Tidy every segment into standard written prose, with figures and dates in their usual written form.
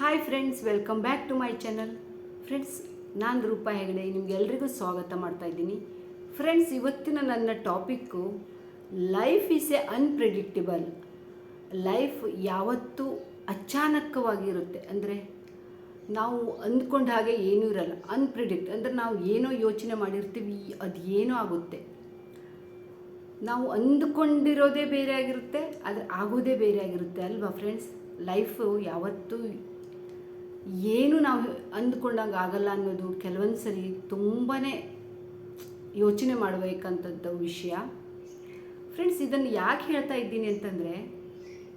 Hi friends, welcome back to my channel. Friends, ನಾನು ರೂಪಾ ಹೆಗಡೆ ನಿಮಗೆಲ್ರಿಗೂ ಸ್ವಾಗತ ಮಾಡ್ತಾ ಇದ್ದೀನಿ. ಫ್ರೆಂಡ್ಸ್, ಇವತ್ತಿನ ನನ್ನ topic life is A unpredictable. Life ಯಾವತ್ತೂ ಅಚಾನಕವಾಗಿರುತ್ತೆ. ಅಂದರೆ ನಾವು ಅಂದ್ಕೊಂಡ ಹಾಗೆ ಏನೂ ಇರಲ್ಲ. ಅನ್ಪ್ರಿಡಿಕ್ಟ್ ಅಂದರೆ ನಾವು ಏನೋ ಯೋಚನೆ ಮಾಡಿರ್ತೀವಿ, ಅದು ಏನೋ ಆಗುತ್ತೆ. ನಾವು ಅಂದುಕೊಂಡಿರೋದೇ ಬೇರೆ ಆಗಿರುತ್ತೆ, ಆದರೆ ಆಗೋದೇ ಬೇರೆ ಆಗಿರುತ್ತೆ ಅಲ್ವಾ ಫ್ರೆಂಡ್ಸ್? ಲೈಫು ಯಾವತ್ತೂ ಏನು ನಾವು ಅಂದ್ಕೊಂಡಂಗೆ ಆಗಲ್ಲ ಅನ್ನೋದು ಕೆಲವೊಂದು ಸರಿ ತುಂಬಾ ಯೋಚನೆ ಮಾಡಬೇಕಂಥದ್ದು ವಿಷಯ. ಫ್ರೆಂಡ್ಸ್, ಇದನ್ನು ಯಾಕೆ ಹೇಳ್ತಾ ಇದ್ದೀನಿ ಅಂತಂದರೆ,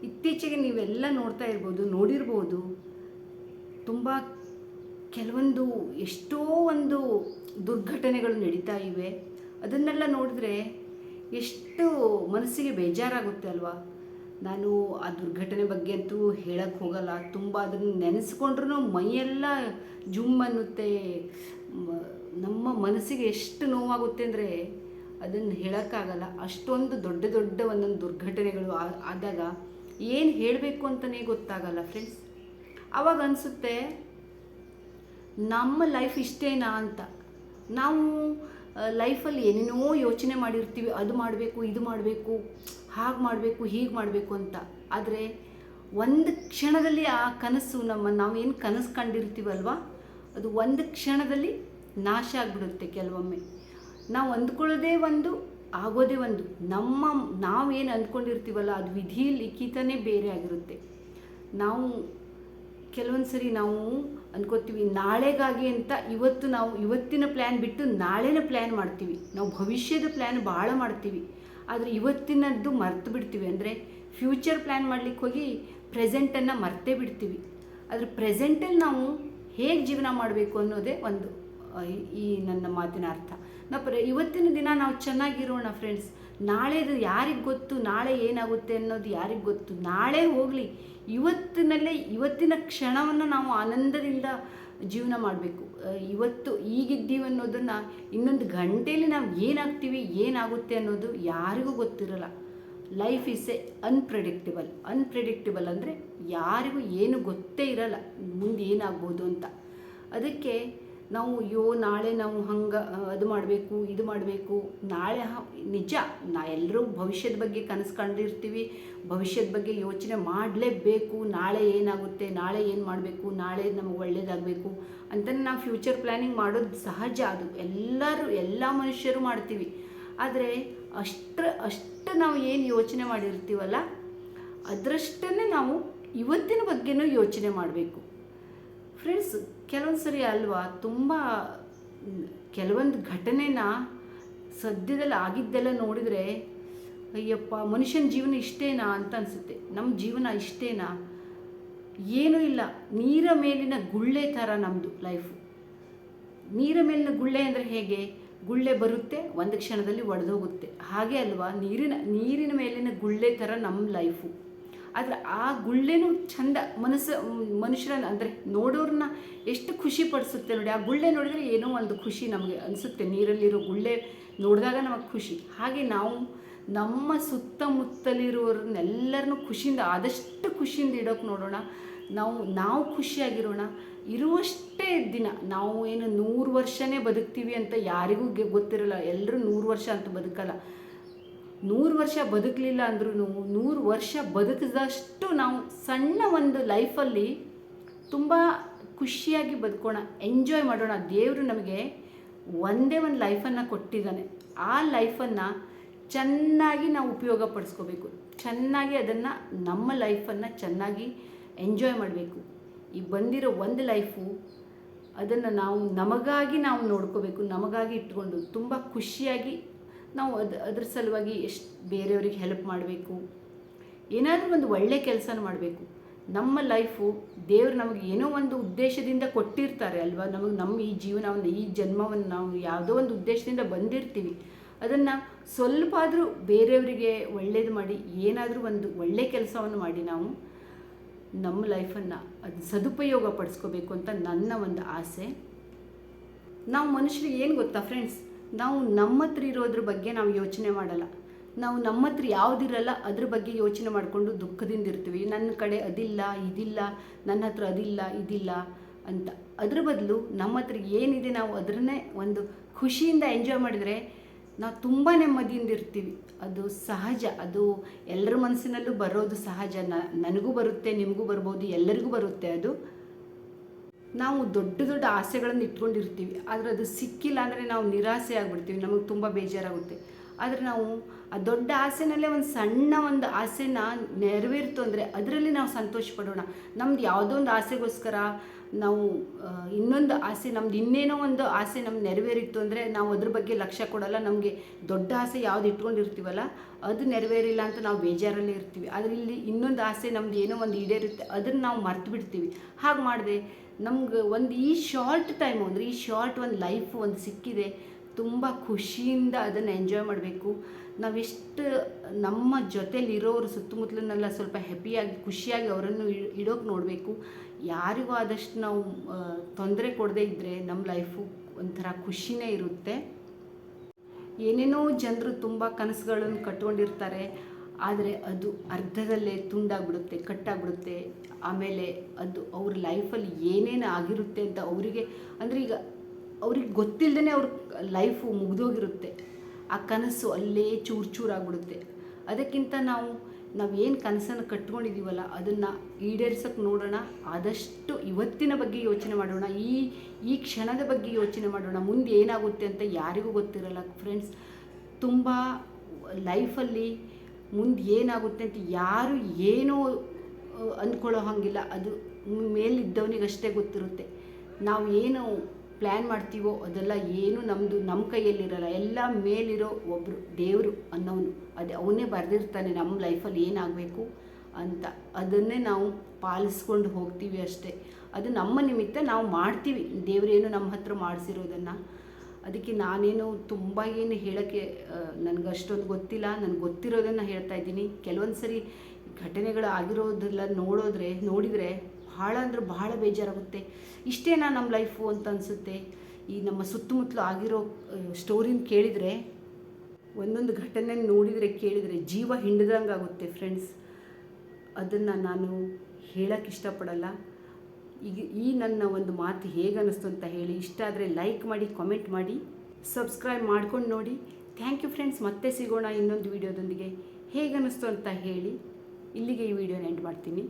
ಇತ್ತೀಚೆಗೆ ನೀವೆಲ್ಲ ನೋಡಿರ್ಬೋದು, ತುಂಬ ಕೆಲವೊಂದು ಎಷ್ಟೋ ಒಂದು ದುರ್ಘಟನೆಗಳು ನಡೀತಾ ಇವೆ. ಅದನ್ನೆಲ್ಲ ನೋಡಿದ್ರೆ ಎಷ್ಟು ಮನಸ್ಸಿಗೆ ಬೇಜಾರಾಗುತ್ತೆ ಅಲ್ವಾ? ನಾನು ಆ ದುರ್ಘಟನೆ ಬಗ್ಗೆ ಅಂತೂ ಹೇಳಕ್ಕೆ ಹೋಗಲ್ಲ. ತುಂಬ ಅದನ್ನು ನೆನೆಸ್ಕೊಂಡ್ರೂ ಮೈಯೆಲ್ಲ ಜುಮ್ ಅನ್ನುತ್ತೆ. ನಮ್ಮ ಮನಸ್ಸಿಗೆ ಎಷ್ಟು ನೋವಾಗುತ್ತೆ ಅಂದರೆ ಅದನ್ನು ಹೇಳೋಕ್ಕಾಗಲ್ಲ. ಅಷ್ಟೊಂದು ದೊಡ್ಡ ಒಂದೊಂದು ದುರ್ಘಟನೆಗಳು ಆದಾಗ ಏನು ಹೇಳಬೇಕು ಅಂತಲೇ ಗೊತ್ತಾಗಲ್ಲ ಫ್ರೆಂಡ್ಸ್. ಆವಾಗ ಅನಿಸುತ್ತೆ, ನಮ್ಮ ಲೈಫ್ ಇಷ್ಟೇನಾ ಅಂತ. ನಾವು ಲೈಫಲ್ಲಿ ಏನೇನೋ ಯೋಚನೆ ಮಾಡಿರ್ತೀವಿ, ಅದು ಮಾಡಬೇಕು, ಇದು ಮಾಡಬೇಕು, ಹಾಗೆ ಮಾಡಬೇಕು, ಹೀಗೆ ಮಾಡಬೇಕು ಅಂತ. ಆದರೆ ಒಂದು ಕ್ಷಣದಲ್ಲಿ ಆ ಕನಸು ನಾವೇನು ಕನಸು ಕಂಡಿರ್ತೀವಲ್ವ, ಅದು ಒಂದು ಕ್ಷಣದಲ್ಲಿ ನಾಶ ಆಗಿಬಿಡುತ್ತೆ. ಕೆಲವೊಮ್ಮೆ ನಾವು ಅಂದ್ಕೊಳ್ಳೋದೇ ಒಂದು, ಆಗೋದೇ ಒಂದು. ನಾವೇನು ಅಂದ್ಕೊಂಡಿರ್ತೀವಲ್ಲ, ಅದು ವಿಧಿ ಲಿಖಿತನೇ ಬೇರೆ ಆಗಿರುತ್ತೆ. ನಾವು ಕೆಲವೊಂದು ಸರಿ ನಾವು ಅಂದ್ಕೋತೀವಿ ನಾಳೆಗಾಗಿ ಅಂತ. ಇವತ್ತಿನ ಪ್ಲ್ಯಾನ್ ಬಿಟ್ಟು ನಾಳೆನ ಪ್ಲ್ಯಾನ್ ಮಾಡ್ತೀವಿ. ನಾವು ಭವಿಷ್ಯದ ಪ್ಲ್ಯಾನ್ ಭಾಳ ಮಾಡ್ತೀವಿ, ಆದರೆ ಇವತ್ತಿನದ್ದು ಮರ್ತು ಬಿಡ್ತೀವಿ. ಅಂದರೆ ಫ್ಯೂಚರ್ ಪ್ಲ್ಯಾನ್ ಮಾಡಲಿಕ್ಕೆ ಹೋಗಿ ಪ್ರೆಸೆಂಟನ್ನು ಮರ್ತೇ ಬಿಡ್ತೀವಿ. ಆದರೆ ಪ್ರೆಸೆಂಟಲ್ಲಿ ನಾವು ಹೇಗೆ ಜೀವನ ಮಾಡಬೇಕು ಅನ್ನೋದೇ ಒಂದು ಈ ನನ್ನ ಮಾತಿನ ಅರ್ಥ. ಇವತ್ತಿನ ದಿನ ನಾವು ಚೆನ್ನಾಗಿರೋಣ ಫ್ರೆಂಡ್ಸ್. ನಾಳೆದು ಯಾರಿಗೆ ಗೊತ್ತು, ನಾಳೆ ಏನಾಗುತ್ತೆ ಅನ್ನೋದು ಯಾರಿಗೆ ಗೊತ್ತು. ನಾಳೆ ಹೋಗಲಿ, ಇವತ್ತಿನ ಕ್ಷಣವನ್ನು ನಾವು ಆನಂದದಿಂದ ಜೀವನ ಮಾಡಬೇಕು. ಇವತ್ತು ಈಗಿದ್ದೀವಿ ಅನ್ನೋದನ್ನು ಇನ್ನೊಂದು ಗಂಟೆಯಲ್ಲಿ ನಾವು ಏನಾಗ್ತೀವಿ, ಏನಾಗುತ್ತೆ ಅನ್ನೋದು ಯಾರಿಗೂ ಗೊತ್ತಿರಲ್ಲ. ಲೈಫ್ ಈಸ್ ಎ ಅನ್ಪ್ರೆಡಿಕ್ಟಬಲ್ ಅಂದರೆ ಯಾರಿಗೂ ಏನು ಗೊತ್ತೇ ಇರಲ್ಲ ಮುಂದೆ ಏನಾಗ್ಬೋದು ಅಂತ. ಅದಕ್ಕೆ ನಾವು ನಾಳೆ ನಾವು ಅದು ಮಾಡಬೇಕು, ಇದು ಮಾಡಬೇಕು, ನಾಳೆ ನಿಜ ಎಲ್ಲರೂ ಭವಿಷ್ಯದ ಬಗ್ಗೆ ಕನಸು ಕಂಡಿರ್ತೀವಿ, ಭವಿಷ್ಯದ ಬಗ್ಗೆ ಯೋಚನೆ ಮಾಡಲೇಬೇಕು. ನಾಳೆ ಏನಾಗುತ್ತೆ, ನಾಳೆ ಏನು ಮಾಡಬೇಕು, ನಾಳೆ ನಮಗೆ ಒಳ್ಳೇದಾಗಬೇಕು ಅಂತ ನಾವು ಫ್ಯೂಚರ್ ಪ್ಲ್ಯಾನಿಂಗ್ ಮಾಡೋದು ಸಹಜ. ಅದು ಎಲ್ಲ ಮನುಷ್ಯರು ಮಾಡ್ತೀವಿ. ಆದರೆ ಅಷ್ಟು ನಾವು ಏನು ಯೋಚನೆ ಮಾಡಿರ್ತೀವಲ್ಲ, ಅದರಷ್ಟನ್ನೇ ನಾವು ಇವತ್ತಿನ ಬಗ್ಗೆನೂ ಯೋಚನೆ ಮಾಡಬೇಕು ಫ್ರೆಂಡ್ಸ್. ಕೆಲವೊಂದು ಸರಿ ಅಲ್ವಾ, ತುಂಬ ಕೆಲವೊಂದು ಘಟನೆನ ಸದ್ಯದಲ್ಲಿ ಆಗಿದ್ದೆಲ್ಲ ನೋಡಿದರೆ ಅಯ್ಯಪ್ಪ, ಮನುಷ್ಯನ ಜೀವನ ಇಷ್ಟೇನಾ ಅಂತ ಅನಿಸುತ್ತೆ. ನಮ್ಮ ಜೀವನ ಇಷ್ಟೇನಾ? ಏನೂ ಇಲ್ಲ. ನೀರ ಮೇಲಿನ ಗುಳ್ಳೆ ಥರ ನಮ್ಮದು ಲೈಫು. ನೀರ ಮೇಲಿನ ಗುಳ್ಳೆ ಅಂದರೆ ಹೇಗೆ? ಗುಳ್ಳೆ ಬರುತ್ತೆ, ಒಂದು ಕ್ಷಣದಲ್ಲಿ ಒಡೆದೋಗುತ್ತೆ. ಹಾಗೆ ಅಲ್ವಾ, ನೀರಿನ ಮೇಲಿನ ಗುಳ್ಳೆ ಥರ ನಮ್ಮ ಲೈಫು. ಆದರೆ ಆ ಗುಳ್ಳೆನೂ ಚಂದ, ಮನುಷ್ಯರನ್ನ ಅಂದರೆ ನೋಡೋರನ್ನ ಎಷ್ಟು ಖುಷಿ ಪಡಿಸುತ್ತೆ ನೋಡಿ. ಆ ಗುಳ್ಳೆ ನೋಡಿದರೆ ಏನೋ ಒಂದು ಖುಷಿ ನಮಗೆ ಅನಿಸುತ್ತೆ. ನೀರಲ್ಲಿರೋ ಗುಳ್ಳೆ ನೋಡಿದಾಗ ನಮಗೆ ಖುಷಿ. ಹಾಗೆ ನಾವು ನಮ್ಮ ಸುತ್ತಮುತ್ತಲಿರೋರನ್ನೆಲ್ಲರನ್ನೂ ಆದಷ್ಟು ಖುಷಿಯಿಂದ ಇಡೋಕೆ ನೋಡೋಣ. ನಾವು ಖುಷಿಯಾಗಿರೋಣ. ಇರುವಷ್ಟೇ ದಿನ. ನಾವು ಏನು 100 ವರ್ಷನೇ ಬದುಕ್ತೀವಿ ಅಂತ ಯಾರಿಗೂ ಗೊತ್ತಿರಲ್ಲ. ಎಲ್ಲರೂ 100 ವರ್ಷ ಅಂತ ಬದುಕಲ್ಲ. 100 ವರ್ಷ ಬದುಕಲಿಲ್ಲ ಅಂದ್ರೂ 100 ವರ್ಷ ಬದುಕಿದಷ್ಟು ನಾವು ಸಣ್ಣ ಒಂದು ಲೈಫಲ್ಲಿ ತುಂಬ ಖುಷಿಯಾಗಿ ಬದುಕೋಣ, ಎಂಜಾಯ್ ಮಾಡೋಣ. ದೇವರು ನಮಗೆ ಒಂದೇ ಒಂದು ಲೈಫನ್ನು ಕೊಟ್ಟಿದ್ದಾನೆ. ಆ ಲೈಫನ್ನು ಚೆನ್ನಾಗಿ ನಾವು ಉಪಯೋಗ ಪಡಿಸ್ಕೋಬೇಕು. ಚೆನ್ನಾಗಿ ಅದನ್ನು ನಮ್ಮ ಲೈಫನ್ನು ಚೆನ್ನಾಗಿ ಎಂಜಾಯ್ ಮಾಡಬೇಕು. ಈ ಬಂದಿರೋ ಒಂದು ಲೈಫು, ಅದನ್ನು ನಮಗಾಗಿ ನಾವು ನೋಡ್ಕೋಬೇಕು. ನಮಗಾಗಿ ಇಟ್ಕೊಂಡು ತುಂಬ ಖುಷಿಯಾಗಿ ನಾವು ಅದ್ರ ಸಲುವಾಗಿ ಎಷ್ಟು ಬೇರೆಯವ್ರಿಗೆ ಹೆಲ್ಪ್ ಮಾಡಬೇಕು, ಏನಾದರೂ ಒಂದು ಒಳ್ಳೆಯ ಕೆಲಸನ ಮಾಡಬೇಕು. ನಮ್ಮ ಲೈಫು ದೇವರು ನಮಗೆ ಏನೋ ಒಂದು ಉದ್ದೇಶದಿಂದ ಕೊಟ್ಟಿರ್ತಾರೆ ಅಲ್ವಾ. ನಮ್ಮ ಈ ಜೀವನವನ್ನು, ಈ ಜನ್ಮವನ್ನು ನಾವು ಯಾವುದೋ ಒಂದು ಉದ್ದೇಶದಿಂದ ಬಂದಿರ್ತೀವಿ. ಅದನ್ನು ಸ್ವಲ್ಪ ಆದರೂ ಬೇರೆಯವರಿಗೆ ಒಳ್ಳೇದು ಮಾಡಿ, ಏನಾದರೂ ಒಂದು ಒಳ್ಳೆಯ ಕೆಲಸವನ್ನು ಮಾಡಿ ನಾವು ನಮ್ಮ ಲೈಫನ್ನು ಅದು ಸದುಪಯೋಗ ಪಡಿಸ್ಕೋಬೇಕು ಅಂತ ನನ್ನ ಒಂದು ಆಸೆ. ನಾವು ಮನುಷ್ಯರಿಗೆ ಏನು ಗೊತ್ತಾ ಫ್ರೆಂಡ್ಸ್, ನಾವು ನಮ್ಮ ಹತ್ರ ಇರೋದ್ರ ಬಗ್ಗೆ ನಾವು ಯೋಚನೆ ಮಾಡಲ್ಲ. ನಾವು ನಮ್ಮ ಹತ್ರ ಯಾವುದಿರಲ್ಲ ಅದ್ರ ಬಗ್ಗೆ ಯೋಚನೆ ಮಾಡಿಕೊಂಡು ದುಃಖದಿಂದ ಇರ್ತೀವಿ. ನನ್ನ ಕಡೆ ಅದಿಲ್ಲ ಇದಿಲ್ಲ, ನನ್ನ ಹತ್ರ ಅದಿಲ್ಲ ಇದಿಲ್ಲ ಅಂತ. ಅದ್ರ ಬದಲು ನಮ್ಮ ಹತ್ರ ಏನಿದೆ ನಾವು ಅದನ್ನೇ ಒಂದು ಖುಷಿಯಿಂದ ಎಂಜಾಯ್ ಮಾಡಿದರೆ ನಾವು ತುಂಬ ನೆಮ್ಮದಿಯಿಂದ ಇರ್ತೀವಿ. ಅದು ಸಹಜ, ಅದು ಎಲ್ಲರ ಮನಸ್ಸಿನಲ್ಲೂ ಬರೋದು ಸಹಜ. ನನಗೂ ಬರುತ್ತೆ, ನಿಮಗೂ ಬರ್ಬೋದು, ಎಲ್ಲರಿಗೂ ಬರುತ್ತೆ ಅದು. ನಾವು ದೊಡ್ಡ ದೊಡ್ಡ ಆಸೆಗಳನ್ನು ಇಟ್ಕೊಂಡಿರ್ತೀವಿ, ಆದರೆ ಅದು ಸಿಕ್ಕಿಲ್ಲ ಅಂದರೆ ನಾವು ನಿರಾಸೆ ಆಗಿಬಿಡ್ತೀವಿ, ನಮಗೆ ತುಂಬ ಬೇಜಾರಾಗುತ್ತೆ. ಆದರೆ ನಾವು ಆ ದೊಡ್ಡ ಆಸೆನಲ್ಲೇ ಒಂದು ಸಣ್ಣ ಒಂದು ಆಸೆನ ನೆರವೇರಿತು ಅಂದರೆ ಅದರಲ್ಲಿ ನಾವು ಸಂತೋಷ ಪಡೋಣ. ನಮ್ದು ಯಾವುದೋ ಒಂದು ಆಸೆಗೋಸ್ಕರ ನಾವು ಇನ್ನೊಂದು ಆಸೆ, ನಮ್ದು ಇನ್ನೇನೋ ಒಂದು ಆಸೆ ನಮ್ಗೆ ನೆರವೇರಿತ್ತು ಅಂದರೆ ನಾವು ಅದ್ರ ಬಗ್ಗೆ ಲಕ್ಷ್ಯ ಕೊಡೋಲ್ಲ. ನಮಗೆ ದೊಡ್ಡ ಆಸೆ ಯಾವುದು ಇಟ್ಕೊಂಡಿರ್ತೀವಲ್ಲ ಅದು ನೆರವೇರಿಲ್ಲ ಅಂತ ನಾವು ಬೇಜಾರಲ್ಲೇ ಇರ್ತೀವಿ. ಆದರೆ ಇಲ್ಲಿ ಇನ್ನೊಂದು ಆಸೆ ನಮ್ದು ಏನೋ ಒಂದು ಈಡೇರುತ್ತೆ, ಅದನ್ನು ನಾವು ಮರ್ತು ಬಿಡ್ತೀವಿ. ಹಾಗೆ ಮಾಡಿದೆ ನಮ್ಗೆ ಒಂದು ಈ ಶಾರ್ಟ್ ಟೈಮು ಅಂದರೆ ಈ ಶಾರ್ಟ್ ಒಂದು ಲೈಫು ಒಂದು ಸಿಕ್ಕಿದೆ, ತುಂಬ ಖುಷಿಯಿಂದ ಅದನ್ನು ಎಂಜಾಯ್ ಮಾಡಬೇಕು. ನಾವೆಷ್ಟು ನಮ್ಮ ಜೊತೆಲಿರೋರು ಸುತ್ತಮುತ್ತಲನ್ನೆಲ್ಲ ಸ್ವಲ್ಪ ಹ್ಯಾಪಿಯಾಗಿ ಖುಷಿಯಾಗಿ ಅವರನ್ನು ಇಡೋಕೆ ನೋಡಬೇಕು. ಯಾರಿಗೂ ಆದಷ್ಟು ನಾವು ತೊಂದರೆ ಕೊಡದೇ ಇದ್ದರೆ ನಮ್ಮ ಲೈಫು ಒಂಥರ ಖುಷಿನೇ ಇರುತ್ತೆ. ಏನೇನೋ ಜನರು ತುಂಬ ಕನಸುಗಳನ್ನು ಕಟ್ಕೊಂಡಿರ್ತಾರೆ, ಆದರೆ ಅದು ಅರ್ಧದಲ್ಲೇ ತುಂಡಾಗ್ಬಿಡುತ್ತೆ, ಕಟ್ಟಾಗ್ಬಿಡುತ್ತೆ. ಆಮೇಲೆ ಅದು ಅವ್ರ ಲೈಫಲ್ಲಿ ಏನೇನು ಆಗಿರುತ್ತೆ ಅಂತ ಅವರಿಗೆ ಅಂದರೆ ಈಗ ಅವ್ರಿಗೆ ಗೊತ್ತಿಲ್ಲದೇ ಅವ್ರ ಲೈಫು ಮುಗಿದೋಗಿರುತ್ತೆ. ಆ ಕನಸು ಅಲ್ಲೇ ಚೂರು ಚೂರಾಗ್ಬಿಡುತ್ತೆ. ಅದಕ್ಕಿಂತ ನಾವೇನು ಕನಸನ್ನು ಕಟ್ಕೊಂಡಿದ್ದೀವಲ್ಲ ಅದನ್ನು ಈಡೇರ್ಸೋಕ್ಕೆ ನೋಡೋಣ. ಆದಷ್ಟು ಇವತ್ತಿನ ಬಗ್ಗೆ ಯೋಚನೆ ಮಾಡೋಣ, ಈ ಕ್ಷಣದ ಬಗ್ಗೆ ಯೋಚನೆ ಮಾಡೋಣ. ಮುಂದೆ ಏನಾಗುತ್ತೆ ಅಂತ ಯಾರಿಗೂ ಗೊತ್ತಿರಲ್ಲ ಫ್ರೆಂಡ್ಸ್. ತುಂಬ ಲೈಫಲ್ಲಿ ಮುಂದೆ ಏನಾಗುತ್ತೆ ಅಂತ ಯಾರು ಏನೋ ಅಂದ್ಕೊಳ್ಳೋ ಹಾಗಿಲ್ಲ. ಅದು ಮೇಲಿದ್ದವನಿಗಷ್ಟೇ ಗೊತ್ತಿರುತ್ತೆ. ನಾವು ಏನು ಪ್ಲ್ಯಾನ್ ಮಾಡ್ತೀವೋ ಅದೆಲ್ಲ ಏನು ನಮ್ಮ ಕೈಯಲ್ಲಿರಲ್ಲ. ಎಲ್ಲ ಮೇಲಿರೋ ಒಬ್ಬರು ದೇವರು ಅನ್ನೋನು, ಅವನೇ ಬರೆದಿರ್ತಾನೆ ನಮ್ಮ ಲೈಫಲ್ಲಿ ಏನಾಗಬೇಕು ಅಂತ. ಅದನ್ನೇ ನಾವು ಪಾಲಿಸ್ಕೊಂಡು ಹೋಗ್ತೀವಿ ಅಷ್ಟೇ. ಅದು ನಮ್ಮ ನಿಮಿತ್ತ ನಾವು ಮಾಡ್ತೀವಿ, ದೇವರೇನು ನಮ್ಮ ಹತ್ರ ಮಾಡಿಸಿರೋದನ್ನು. ಅದಕ್ಕೆ ನಾನೇನು ತುಂಬ ಏನು ಹೇಳೋಕ್ಕೆ ನನಗಷ್ಟೊಂದು ಗೊತ್ತಿಲ್ಲ. ನನಗೆ ಗೊತ್ತಿರೋದನ್ನು ಹೇಳ್ತಾ ಇದ್ದೀನಿ. ಕೆಲವೊಂದು ಸರಿ ಘಟನೆಗಳು ಆಗಿರೋದೆಲ್ಲ ನೋಡಿದರೆ ಭಾಳ ಅಂದರೆ ಭಾಳ ಬೇಜಾರಾಗುತ್ತೆ. ಇಷ್ಟೇನಾ ನಮ್ಮ ಲೈಫು ಅಂತ ಅನಿಸುತ್ತೆ. ಈ ನಮ್ಮ ಸುತ್ತಮುತ್ತಲು ಆಗಿರೋ ಸ್ಟೋರಿನ ಕೇಳಿದರೆ, ಒಂದೊಂದು ಘಟನೆ ನೋಡಿದರೆ ಕೇಳಿದರೆ ಜೀವ ಹಿಂಡ್ದಂಗೆ ಆಗುತ್ತೆ ಫ್ರೆಂಡ್ಸ್. ಅದನ್ನು ನಾನು ಹೇಳೋಕ್ಕೆ ಇಷ್ಟಪಡಲ್ಲ. ಈ ನನ್ನ ಒಂದು ಮಾತು ಹೇಗೆ ಅನ್ನಿಸ್ತು ಅಂತ ಹೇಳಿ. ಇಷ್ಟ ಆದರೆ ಲೈಕ್ ಮಾಡಿ, ಕಾಮೆಂಟ್ ಮಾಡಿ, ಸಬ್ಸ್ಕ್ರೈಬ್ ಮಾಡ್ಕೊಂಡು ನೋಡಿ. Thank you friends. ಮತ್ತೆ ಸಿಗೋಣ ಇನ್ನೊಂದು ವಿಡಿಯೋದೊಂದಿಗೆ. ಹೇಗೆ ಅನ್ನಿಸ್ತು ಅಂತ ಹೇಳಿ. ಇಲ್ಲಿಗೆ ಈ ವಿಡಿಯೋನ ಎಂಡ್ ಮಾಡ್ತೀನಿ.